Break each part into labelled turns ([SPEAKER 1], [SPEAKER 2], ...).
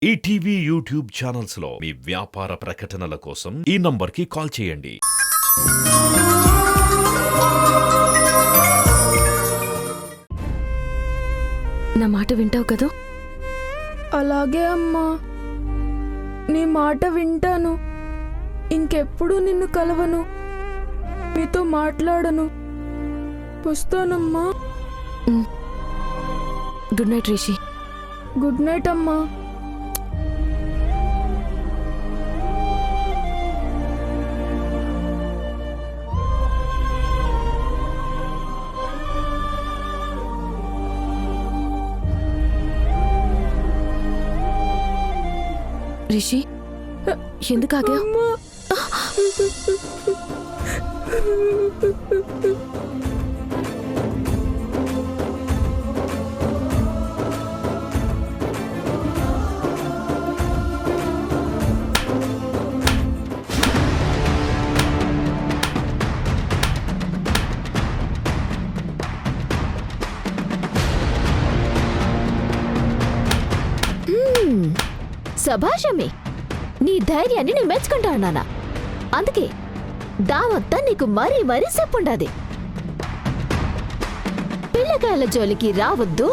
[SPEAKER 1] ETV YouTube channels లో మీ వ్యాపార ప్రకటనల కోసం ఈ నంబర్కి కాల్ చేయండి.
[SPEAKER 2] నా మాట వింటావు కదా?
[SPEAKER 3] అలాగే అమ్మా, నీ మాట వింటాను. ఇంకెప్పుడు నిన్ను కలవను, నీతో మాట్లాడను. వస్తానమ్మా.
[SPEAKER 2] Good night Rishi.
[SPEAKER 3] Good night అమ్మా.
[SPEAKER 2] రిషి, ఎందుకు ఆగావు?
[SPEAKER 4] సభాషమే, నీ ధైర్యాన్ని నేను మెచ్చుకుంటా అన్నానా. అందుకే దావంతా నీకు మరీ మరీ చెప్పుండాది. పిల్లకాయల జోలికి రావద్దు,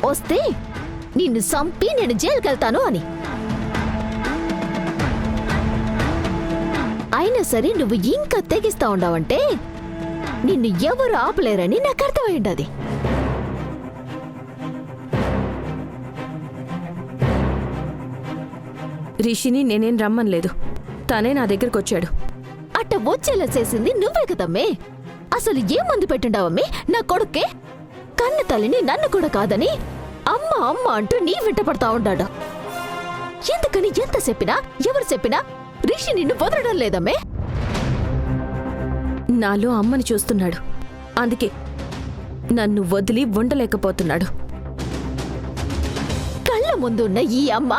[SPEAKER 4] వస్తే నిన్ను సంపి నేను జైలుకెళ్తాను అని. అయినా సరే నువ్వు ఇంకా తెగిస్తా ఉండావంటే నిన్ను ఎవరు ఆపలేరని నాకు అర్థమైండది.
[SPEAKER 2] రిషిని నేనేం రమ్మనలేదు, తనే నా దగ్గరకు వచ్చాడు.
[SPEAKER 4] అట్ట వచ్చేలా చేసింది నువ్వే కదమ్మే. అసలు ఏం మందు పెట్టుండావమ్మే నా కొడుక్కే? కన్న తల్లిని నన్ను కూడా కాదని అమ్మ అమ్మ అంటూ నీ వెంట పడతా ఉండాడు. ఎందుకని ఎంత చెప్పినా ఎవరు చెప్పినా రిషి నిన్ను వదలడం లేదమ్మే.
[SPEAKER 2] నాలో అమ్మని చూస్తున్నాడు, అందుకే నన్ను వదిలి ఉండలేకపోతున్నాడు.
[SPEAKER 4] కళ్ళ ముందున్న ఈ అమ్మ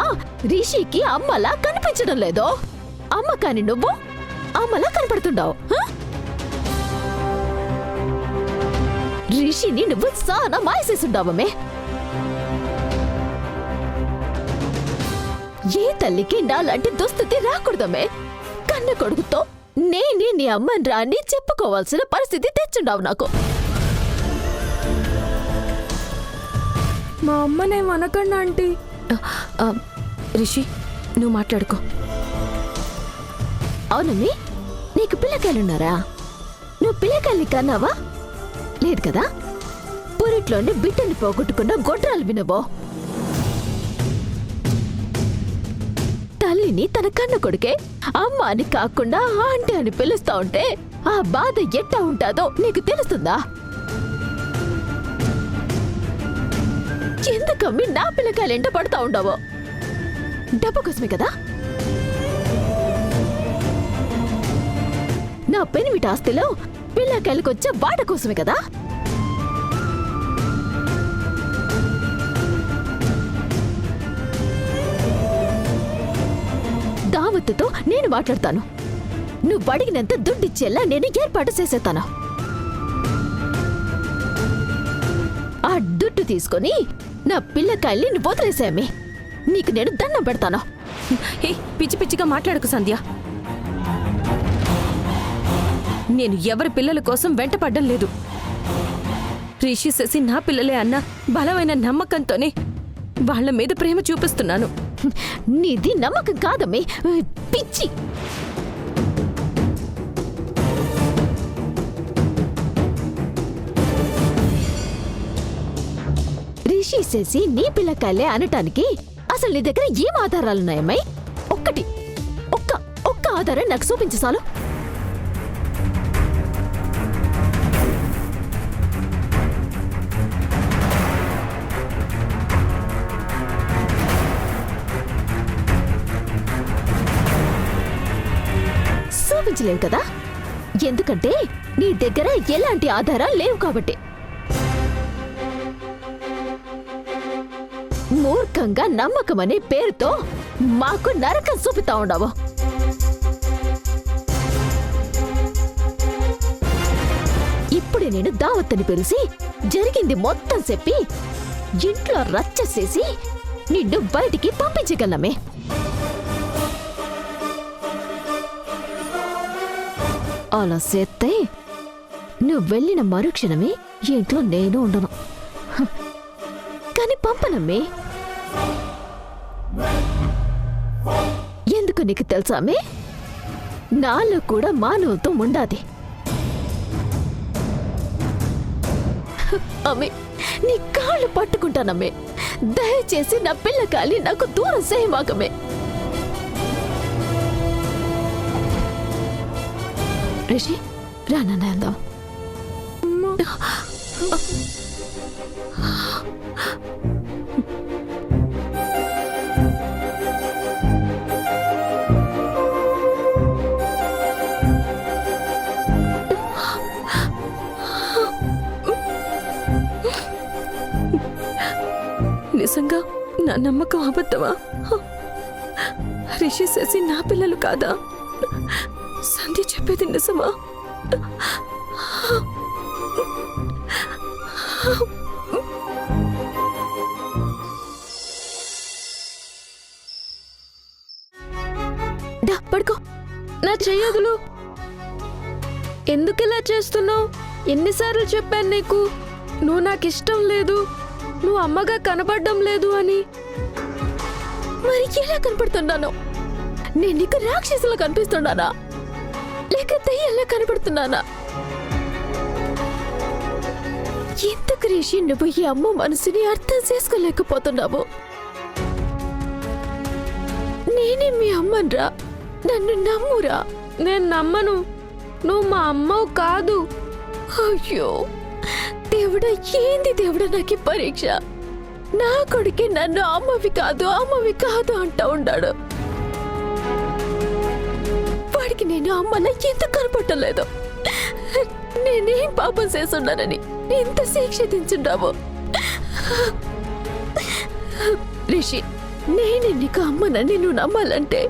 [SPEAKER 4] రిషికి అమ్మలా కనిపించడం లేదో? అమ్మ కాని నువ్వు అమ్మలా కనపడుతుండావు. రిషిని నువ్వు సానా మాయసేసుండావమే. ఏ తల్లికి నాలాంటి దుస్థితి రాకూడదమే. కన్న కొడుకుతో నేనే నీ అమ్మని రాని చెప్పుకోవాల్సిన పరిస్థితి తెచ్చుండావు నాకు.
[SPEAKER 3] మా అమ్మనేమనకండి ఆంటీ.
[SPEAKER 2] రిషి, నువ్వు మాట్లాడుకో.
[SPEAKER 4] అవునమ్మి, నీకు పిల్లకాయలున్నారా? నువ్వు పిల్లకాయల్ని కన్నావా? లేదు కదా. పురిట్లోని బిడ్డని పోగొట్టుకున్న గొడ్రాలు వినవో. తల్లిని తన కన్న కొడుకే అమ్మ అని కాకుండా ఆంటీ అని పిలుస్తా ఉంటే ఆ బాధ ఎట్టా ఉంటాదో నీకు తెలుస్తుందా? ఎందుకమ్మి నా పిల్లకాయలు ఎంట పడతా ఉండవో? డబ్బు కోసమే కదా. నా పెనిమిటి ఆస్తిలో పిల్లకాయలకొచ్చే వాట కోసమే కదా. దావత్తుతో నేను మాట్లాడతాను. నువ్వు అడిగినంత దుడ్డిచ్చేలా నేను ఏర్పాటు చేసేస్తాను. ఆ దుడ్డు తీసుకొని నా పిల్లకాయల్ని నువ్వు వదిలేసామే. నీకు నేను దండం పెడతాను.
[SPEAKER 2] పిచ్చి పిచ్చిగా మాట్లాడకు సంధ్య. నేను ఎవరి పిల్లల కోసం వెంటపడ్డం లేదు. రిషి శశి నా పిల్లలే అన్న బలమైన నమ్మకంతోనే వాళ్ల మీద ప్రేమ చూపిస్తున్నాను.
[SPEAKER 4] నీది నమ్మకం కాదమ్మే, పిచ్చి. రిషి శశి నీ పిల్లకాయలే అనటానికి అసలు నీ దగ్గర ఏం ఆధారాలున్నాయమ్మాయి? ఒక్క ఆధారం నాకు చూపించు చాలు. చూపించలేవు కదా, ఎందుకంటే నీ దగ్గర ఎలాంటి ఆధారాలు లేవు కాబట్టి. మూర్ఖంగా నమ్మకం అనే పేరుతో మాకు నరకం చూపుతా ఉండవు. ఇప్పుడే నేను దావత్తని పిలిచి జరిగింది మొత్తం చెప్పి ఇంట్లో రచ్చ చేసి నిన్ను బయటికి పంపించగలమే. అలా చేస్తే నువ్వు వెళ్ళిన మరుక్షణమే ఇంట్లో నేను ఉండను. హ, కానీ పంపనమ్మే. ఎందుకు నీకు తెలుసామే? నాలో కూడా మానవత్వం ఉండాది. అమ్మే, నీ కాళ్ళు పట్టుకుంటానమ్మే. దయచేసి నా పిల్లకాలి నాకు దూరం చేయమాకమే. రిషి, రా నాన్న వెళ్దాం.
[SPEAKER 2] నిజంగా నా నమ్మకం అబద్ధమా? రిషి శశి నా పిల్లలు కాదా? సంధ్య చెప్పేది నిజమా?
[SPEAKER 3] డా, పడుకో. నా చెయ్యదులు. ఎందుకిలా చేస్తున్నావు? ఎన్నిసార్లు చెప్పాను నీకు, నువ్వు నాకు ఇష్టం లేదు, నువ్వు అమ్మగా కనపడడం లేదు అని.
[SPEAKER 4] మరి ఎలా కనపడుతున్నాను? నేను నీకు రాక్షసులా కనిపిస్తున్నానా, లేక దయ్యంలా కనపడుతున్నానా? ఎందుకు రిషి నువ్వు ఈ అమ్మ మనసుని అర్థం చేసుకోలేకపోతున్నావు? నేనే మీ అమ్మన్రా, నన్ను నమ్మురా.
[SPEAKER 3] నేను నమ్మను. నువ్వు మా అమ్మవు కాదు.
[SPEAKER 4] అయ్యో దేవుడా, ఏంది దేవుడా నాకు ఈ పరీక్ష? నా కొడుకే నన్ను అమ్మవి కాదు అంటా ఉన్నాడు. వాడికి నేను అమ్మలా ఎందుకు కనపట్టలేదు? నేనేం పాపం చేస్తున్నానని ఎంత శిక్ష దించున్నావు? రిషి, నేను నీకు అమ్మనని నువ్వు నమ్మాలంటే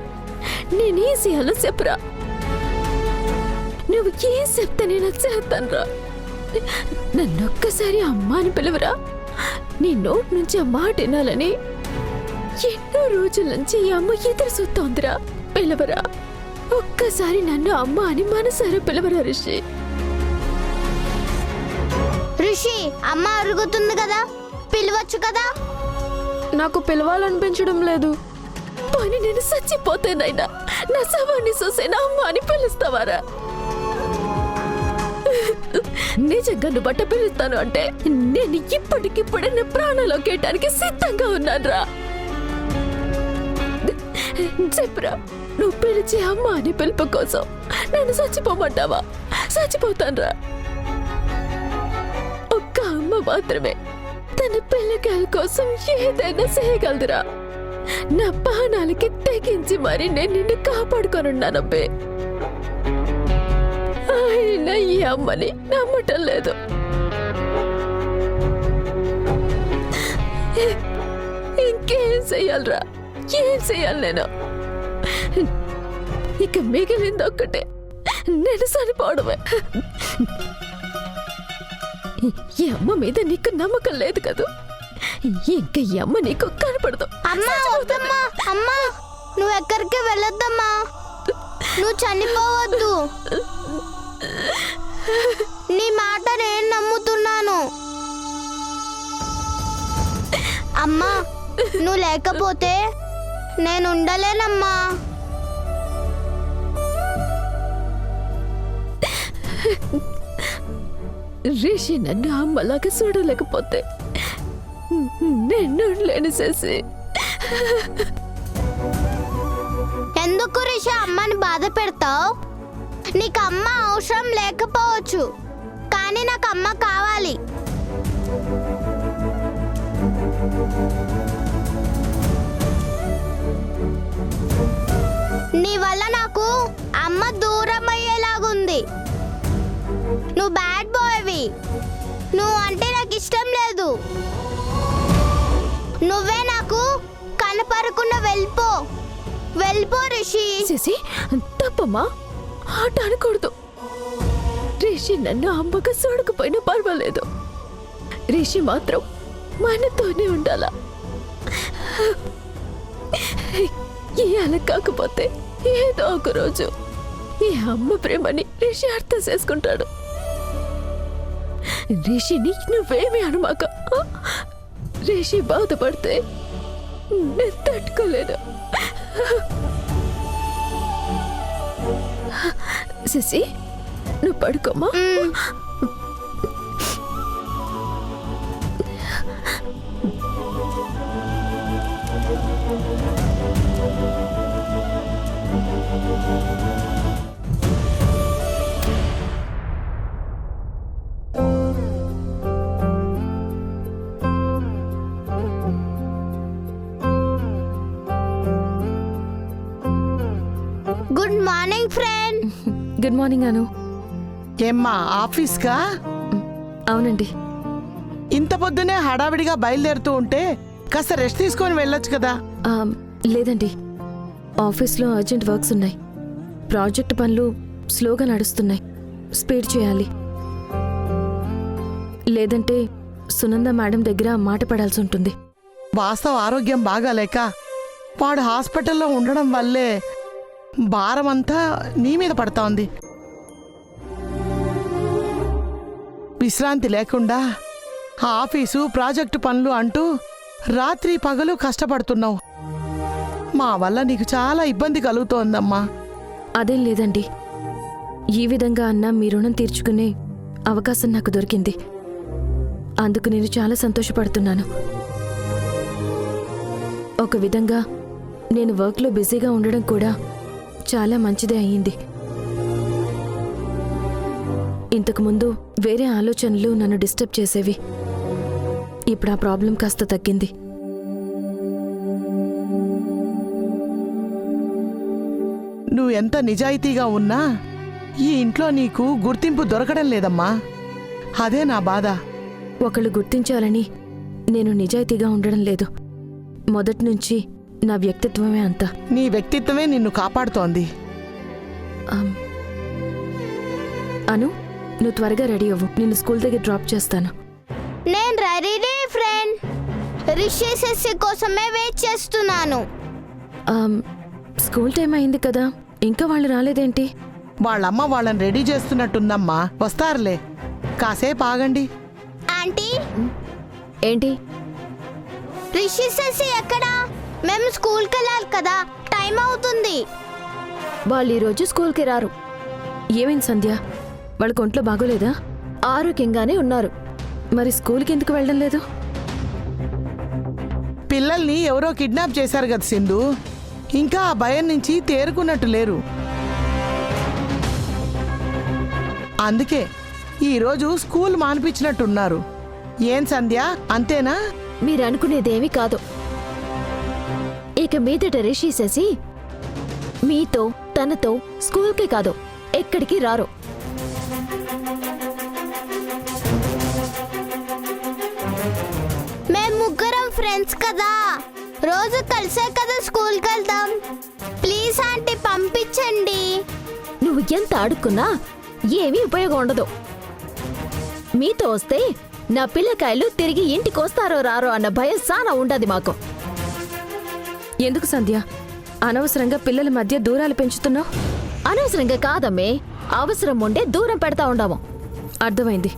[SPEAKER 4] నేనేం చేయాలో చెప్పురా. నువ్వు ఏం చెప్తే నేను చేస్తానురా. నన్నొక్కసారి అమ్మ అని పిలువరా. నీ నోటి నుంచి ఆ మాట వినాలని ఎన్నో రోజుల నుంచి ఈ అమ్మ ఎదురు చూస్తోందిరా. పిలవరా, ఒక్కసారి నన్ను అమ్మ అని మనసారా పిలవరా రిషి.
[SPEAKER 5] రిషి, అమ్మ అరుగుతుంది కదా, పిలవచ్చు కదా.
[SPEAKER 3] నాకు పిలవాలనిపించడం లేదు.
[SPEAKER 4] పోనీ నేను చచ్చిపోతేనైనా నా శవాన్ని చూసే నా అమ్మ అని పిలుస్తావారా? నిజంగా నువ్వు బట్ట పిలుస్తాను అంటే నేను ఇప్పటికిప్పుడే నా ప్రాణాలు కేయటానికి సిద్ధంగా ఉన్నానురా. చెప్పురా, నువ్వు పిలిచే అమ్మ అని పిలుపు కోసం నన్ను చచ్చిపోమంటావా? చచ్చిపోతానురా. ఒక్క అమ్మ మాత్రమే తన పిల్లకాయల కోసం ఏదైనా చేయగలదురా. నా ప్రాణాలకి తెగించి మరి నేను నిన్ను కాపాడుకొనున్నానబ్బే. అయినా ఈ అమ్మని నమ్మటం లేదు. ఇంకేం చెయ్యాలరా? ఏం చెయ్యాలి నేను? ఇక మిగిలింది ఒక్కటే, నేను చనిపోవడమే. ఈ అమ్మ మీద నీకు నమ్మకం లేదు కదా? ఇంకా ఈ అమ్మ నీకు కనపడదు.
[SPEAKER 5] అమ్మా, వద్దమ్మా. అమ్మా, నువ్వు ఎక్కడికి వెళ్ళొద్దమ్మా. నువ్వు చనిపోవద్దు. నీ మాట నేను నమ్ముతున్నాను. అమ్మా, నువ్వు లేకపోతే నేను ఉండలేనమ్మా.
[SPEAKER 4] రిషి నన్ను అమ్మలాగా చూడలేకపోతే నేను లేని చేసి.
[SPEAKER 5] ఎందుకు రిషి అమ్మని బాధ పెడతావు? నీకు అమ్మ అవసరం లేకపోవచ్చు, కానీ నాకు అమ్మ కావాలి. నీ వల్ల నాకు అమ్మ దూరం అయ్యేలాగుంది. నువ్వు బ్యాడ్ బాయ్వి. నువ్వు అంటే నాకు ఇష్టం లేదు. నువ్వే నాకు కనపడకుండా వెళ్ళిపో రిషి.
[SPEAKER 4] చేసి తప్పమ్మా, ఆట అనకూడదు. రిషి నన్ను అమ్మగా చూడకపోయినా పర్వాలేదు. రిషి మాత్రం మనతోనే ఉండాలా.
[SPEAKER 3] ఇవాళ కాకపోతే ఏదో ఒక రోజు ఈ అమ్మ ప్రేమని రిషి అర్థం చేసుకుంటాడు. రిషిని నువ్వేమీ అనుమాక. రిషి బాధపడితే నేను తట్టుకోలేను. శశి నువ్వు పడుకోమా.
[SPEAKER 5] Good morning friend.
[SPEAKER 2] Good morning Anu.
[SPEAKER 6] ఏమ్మా ఆఫీస్కా?
[SPEAKER 2] అవునండి.
[SPEAKER 6] ఇంత పొద్దునే హడావిడిగా బయలుదేరుతూ ఉంటే కాస్త రెస్ట్ తీసుకొని వెళ్ళొచ్చు కదా.
[SPEAKER 2] లేదండి, ఆఫీస్లో అర్జెంట్ వర్క్స్ ఉన్నాయి. ప్రాజెక్ట్ పనులు స్లోగా నడుస్తున్నాయి. స్పీడ్ చేయాలి, లేదంటే సునంద మేడం దగ్గర మాట పడాల్సి ఉంటుంది.
[SPEAKER 6] వాస్తవ ఆరోగ్యం బాగాలేక వాడు హాస్పిటల్లో ఉండడం వల్లే భారమంతా నీ మీద పడతా ఉంది. విశ్రాంతి లేకుండా ఆఫీసు ప్రాజెక్టు పనులు అంటూ రాత్రి పగలు కష్టపడుతున్నావు. మా వల్ల నీకు చాలా ఇబ్బంది కలుగుతోందమ్మా.
[SPEAKER 2] అదేం లేదండి, ఈ విధంగా అన్నా మీ రుణం తీర్చుకునే అవకాశం నాకు దొరికింది. అందుకు నేను చాలా సంతోషపడుతున్నాను. ఒక విధంగా నేను వర్క్లో బిజీగా ఉండడం కూడా చాలా మంచిదే అయ్యింది. ఇంతకుముందు వేరే ఆలోచనలు నన్ను డిస్టర్బ్ చేసేవి. ఇప్పుడు ఆ ప్రాబ్లం కాస్త తగ్గింది.
[SPEAKER 6] నువ్వు ఎంత నిజాయితీగా ఉన్నా ఈ ఇంట్లో నీకు గుర్తింపు దొరకడం లేదమ్మా. అదే నా బాధ.
[SPEAKER 2] ఒకళ్ళు గుర్తించాలని నేను నిజాయితీగా ఉండడం లేదు. మొదటి నుంచి నా వ్యక్తిత్వమే అంతా.
[SPEAKER 6] నీ వ్యక్తిత్వమే నిన్ను కాపాడుతోంది.
[SPEAKER 2] అను, నువ్వు త్వరగా రెడీ అవ్వు. నిన్ను స్కూల్ దగ్గర డ్రాప్ చేస్తాను.
[SPEAKER 5] నేను రెడీ ఫ్రెండ్. రిషి శశి కోసమే వెయిట్ చేస్తున్నాను.
[SPEAKER 2] స్కూల్ టైం అయింది కదా, ఇంకా వాళ్ళు రాలేదేంటి?
[SPEAKER 6] వాళ్ళమ్మ వాళ్ళని రెడీ చేస్తున్నట్టుందమ్మా. వస్తారులే, కాసేపు ఆగండి.
[SPEAKER 5] ఆంటీ,
[SPEAKER 3] ఏంటి?
[SPEAKER 5] రిషి శశి ఎక్కడా? మేము స్కూల్కి వెళ్ళాలి కదా, టైం అవుతుంది.
[SPEAKER 3] వాళ్ళు ఈరోజు స్కూల్కి రారు.
[SPEAKER 2] ఏమైంది సంధ్య? వాళ్ళకి ఒంట్లో బాగోలేదా?
[SPEAKER 3] ఆరోగ్యంగానే ఉన్నారు.
[SPEAKER 2] మరి స్కూల్కి ఎందుకు వెళ్ళడం లేదు?
[SPEAKER 6] పిల్లల్ని ఎవరో కిడ్నాప్ చేశారు కదా సింధు. ఇంకా ఆ భయం నుంచి తేరుకున్నట్టు లేరు. అందుకే ఈరోజు స్కూల్ మానిపించినట్టున్నారు. ఏం సంధ్య, అంతేనా?
[SPEAKER 3] మీరు అనుకునేదేమీ కాదు. ఇక మీదట రిషి శశి మీతో తనతో స్కూల్కి కాదు ఎక్కడికి రారు.
[SPEAKER 5] మేము ముగ్గురం ఫ్రెండ్స్ కదా, రోజు కలిసే కదా స్కూల్కి వెళ్తాం. ప్లీజ్ ఆంటీ పంపించండి.
[SPEAKER 3] నువ్వు ఎంత అడుక్కున్నా ఏమీ ఉపయోగం ఉండదు. మీతో వస్తే నా పిల్లకాయలు తిరిగి ఇంటికి వస్తారో రారో అన్న భయం సానా ఉండదు మాకు.
[SPEAKER 2] ఎందుకు సంధ్య అనవసరంగా పిల్లల మధ్య దూరాలు పెంచుతున్నావు?
[SPEAKER 3] అనవసరంగా కాదమ్మే, అవసరం ఉండే దూరం పెడతా ఉండాము.
[SPEAKER 2] అర్థమైంది.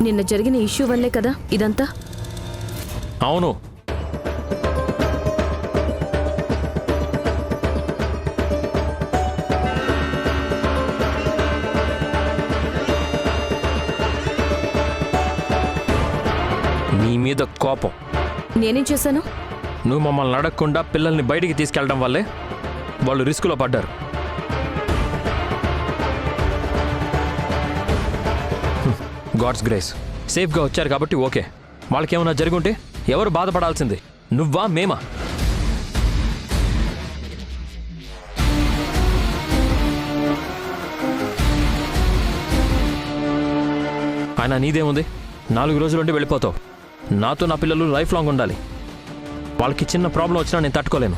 [SPEAKER 2] నిన్న జరిగిన ఇష్యూ వల్లే కదా ఇదంతా?
[SPEAKER 7] అవును. నీ మీద కోపం.
[SPEAKER 2] నేనేం చేశాను?
[SPEAKER 7] నువ్వు మమ్మల్ని అడగకుండా పిల్లల్ని బయటికి తీసుకెళ్ళడం వల్లే వాళ్ళు రిస్కులో పడ్డారు. గాడ్స్ గ్రేస్ సేఫ్గా వచ్చారు కాబట్టి ఓకే. వాళ్ళకేమన్నా జరుగుంటే ఎవరు బాధపడాల్సింది, నువ్వా మేమా? ఆయన నీదేముంది, 4 రోజులుండి వెళ్ళిపోతావు. నాతో నా పిల్లలు లైఫ్ లాంగ్ ఉండాలి. వాళ్ళకి చిన్న ప్రాబ్లం వచ్చినా నేను తట్టుకోలేను.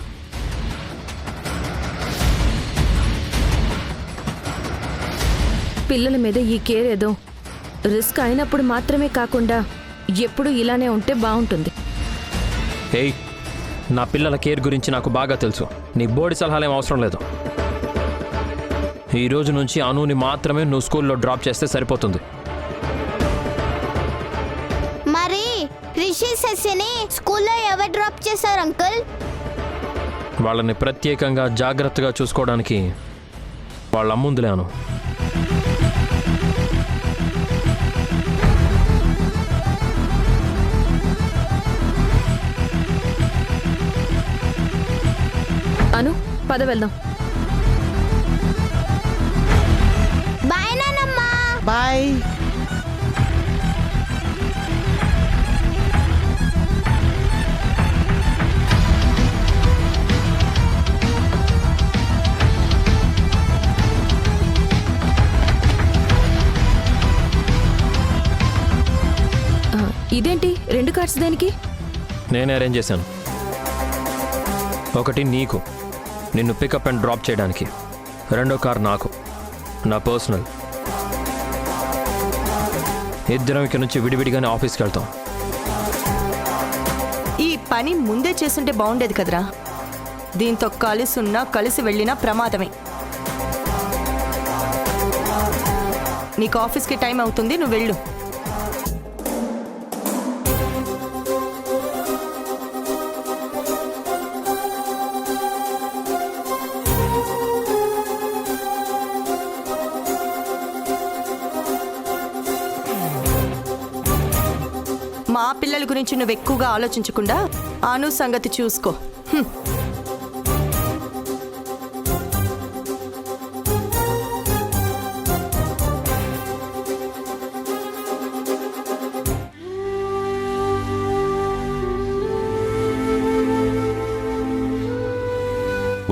[SPEAKER 2] పిల్లల మీద ఈ కేర్ ఏదో రిస్క్ అయినప్పుడు మాత్రమే కాకుండా ఎప్పుడు ఇలానే ఉంటే బాగుంటుంది.
[SPEAKER 7] ఏయ్, నా పిల్లల కేర్ గురించి నాకు బాగా తెలుసు. నీ బోర్డు సలహాలేం అవసరం లేదు. ఈ రోజు నుంచి అనుని మాత్రమే నువ్వు స్కూల్లో డ్రాప్ చేస్తే సరిపోతుంది.
[SPEAKER 5] మరి రిషి శశిని స్కూల్లో ఎవరు డ్రాప్ చేశారు అంకుల్?
[SPEAKER 7] వాళ్ళని ప్రత్యేకంగా జాగ్రత్తగా చూసుకోవడానికి వాళ్ళ అమ్ముందిలే అను.
[SPEAKER 2] అను, పద వెళ్దాం.
[SPEAKER 5] బాయ్ నానమ్మా.
[SPEAKER 6] బాయ్.
[SPEAKER 2] ఇదేంటి 2 కార్డ్స్ దేనికి?
[SPEAKER 7] నేనే అరేంజ్ చేశాను. ఒకటి నీకు, నిన్ను పికప్ అండ్ డ్రాప్ చేయడానికి. రెండో కార్ నాకు, నా పర్సనల్. ఇద్దరం ఇక్కడి నుంచి విడివిడిగానే ఆఫీస్కి వెళ్తాం.
[SPEAKER 8] ఈ పని ముందే చేస్తుంటే బాగుండేది కదరా. దీంతో కలిసి ఉన్నా కలిసి వెళ్ళినా ప్రమాదమే. నీకు ఆఫీస్కి టైం అవుతుంది, నువ్వు వెళ్ళు. మా పిల్లల గురించి నువ్వు ఎక్కువగా ఆలోచించకుండా అను సంగతి చూసుకో.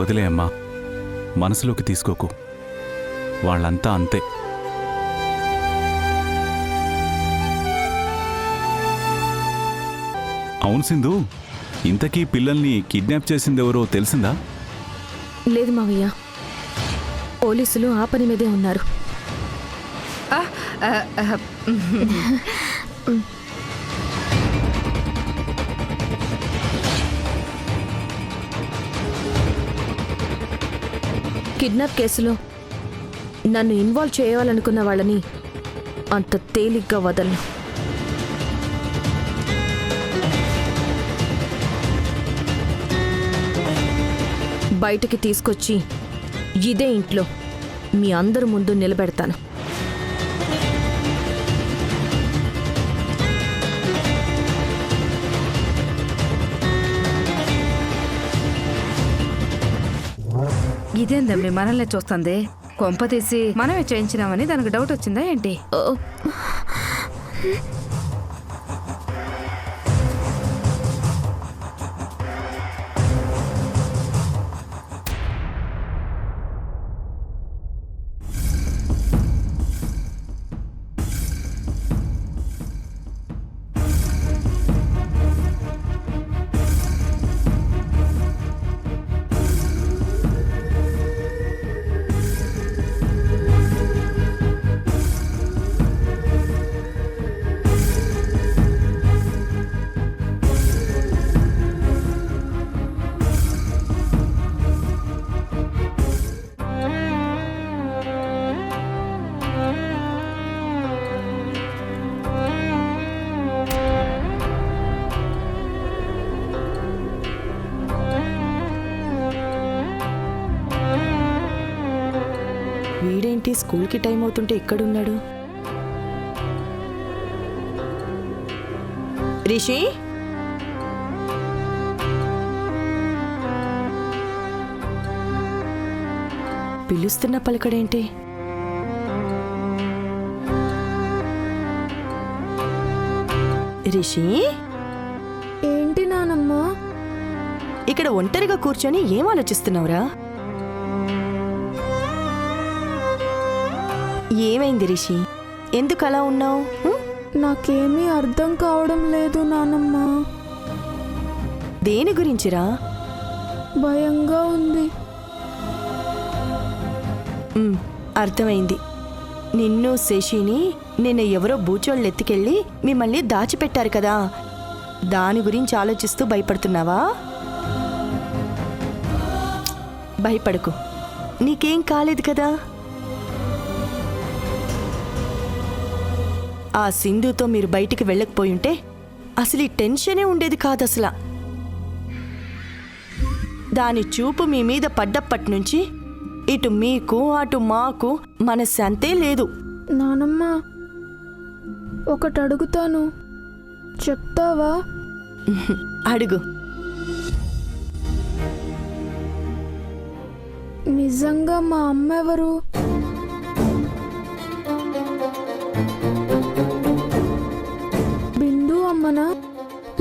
[SPEAKER 9] వదిలే అమ్మా, మనసులోకి తీసుకోకు. వాళ్ళంతా అంతే. అవును సింధు, ఇంతకీ పిల్లల్ని కిడ్నాప్ చేసిందెవరో తెలిసిందా?
[SPEAKER 2] లేదు మావయ్య, పోలీసులు ఆ పని మీదే ఉన్నారు. కిడ్నాప్ కేసులో నన్ను ఇన్వాల్వ్ చేయాలనుకున్న వాళ్ళని అంత తేలిగ్గా వదలను. బయటకి తీసుకొచ్చి ఇదే ఇంట్లో మీ అందరి ముందు నిలబెడతాను.
[SPEAKER 10] ఇదేందమ్మి మనల్ని చూస్తుంది? కొంప తీసి మనమే చేయించినామని దానికి డౌట్ వచ్చిందా ఏంటి?
[SPEAKER 8] వీడేంటి స్కూల్కి టైం అవుతుంటే ఎక్కడున్నాడు? రిషి, పిలుస్తున్న పలకడేంటి? రిషి,
[SPEAKER 3] ఏంటి నానమ్మా?
[SPEAKER 8] ఇక్కడ ఒంటరిగా కూర్చొని ఏం ఆలోచిస్తున్నావురా? ఏమైంది రిషి? ఎందుకు అలా ఉన్నావు?
[SPEAKER 3] నాకేమీ అర్థం కావడం లేదు నానమ్మా.
[SPEAKER 8] దేని గురించిరా?
[SPEAKER 3] భయంగా ఉంది.
[SPEAKER 8] అర్థమైంది. నిన్ను శశిని నిన్న ఎవరో బూచోళ్ళు ఎత్తుకెళ్ళి మిమ్మల్ని దాచిపెట్టారు కదా. దాని గురించి ఆలోచిస్తూ భయపడుతున్నావా? భయపడకు, నీకేం కాలేదు కదా. ఆ సింధుతో మీరు బయటికి వెళ్ళకపోయుంటే అసలు ఈ టెన్షనే ఉండేది కాదు అసలు. దాని చూపు మీ మీద పడ్డప్పటి నుంచి ఇటు మీకు అటు మాకు మనశ్శాంతే లేదు.
[SPEAKER 11] నానమ్మ, ఒకటి అడుగుతాను, చెప్తావా?
[SPEAKER 8] అడుగు.
[SPEAKER 11] నిజంగా మా అమ్మ ఎవరు? బిందు అమ్మనా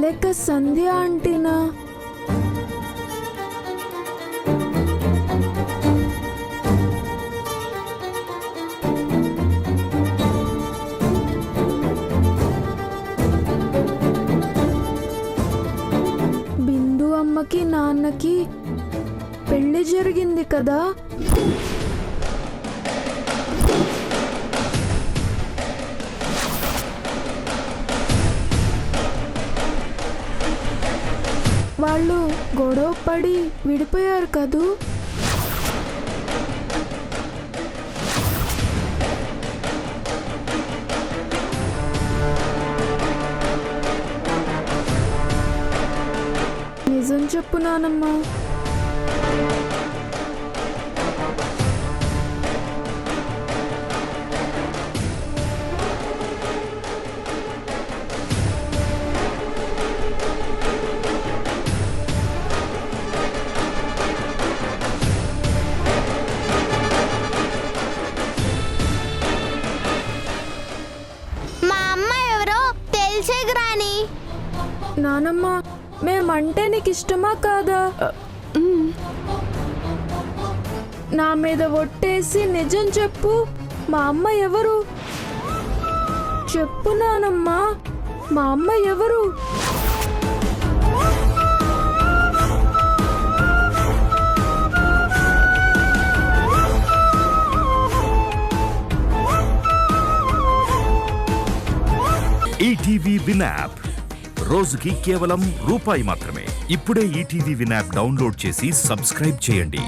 [SPEAKER 11] లేక సంధ్య ఆంటీనా? బిందు అమ్మకి నాన్నకి పెళ్లి జరిగింది కదా? వాళ్ళు గొడవ పడి విడిపోయారు కదూ? నిజం చెప్పు నానమ్మా.
[SPEAKER 5] మా అమ్మ ఎవరో తెలిసే గ్రాని.
[SPEAKER 11] నానమ్మ, మేమంటే నీకు ఇష్టమా కాదా? నా మీద ఒట్టేసి నిజం చెప్పు, మా అమ్మ ఎవరు? చెప్పు నానమ్మ, మా అమ్మ ఎవరు?
[SPEAKER 1] ఈటీవీ విన్ యాప్ రోజుకి కేవలం రూపాయి మాత్రమే. ఇప్పుడే ఈటీవీ విన్ యాప్ డౌన్లోడ్ చేసి సబ్స్క్రైబ్ చేయండి.